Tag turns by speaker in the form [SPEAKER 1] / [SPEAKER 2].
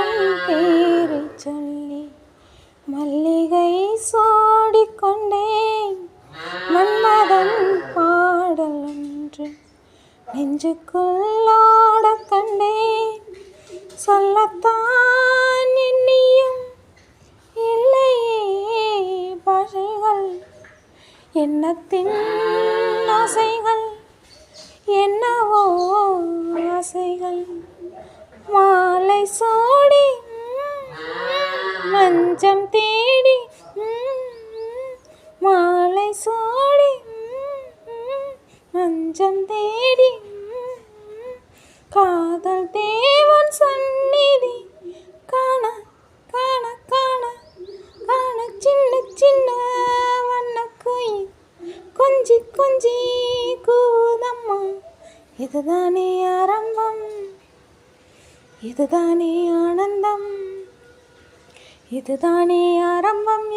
[SPEAKER 1] உந்தன் பேரை சொல்லி மல்லிகை சூடிக்கொண்டேன். மன்மதன் பாடல் ஒன்று நெஞ்சுக்குள்ளோட கண்டேன். சொல்லத்தான் எண்ணியும் இல்லையே பாஷைகள், எண்ணத்தின் ஆசைகள் என்னவோ ஆசைகள். மாலை சூடி மஞ்சம் தேடி, மாலை சூடி மஞ்சம் தேடி, காதல் தேவன் சந்நிதி காண காண காண காண. சின்ன சின்ன வண்ணக்குயில் கொஞ்சி கொஞ்சி கூதம்மா. இதுதானே ஆரம்பம், இதுதானே ஆனந்தம், இதுதானே ஆரம்பம்,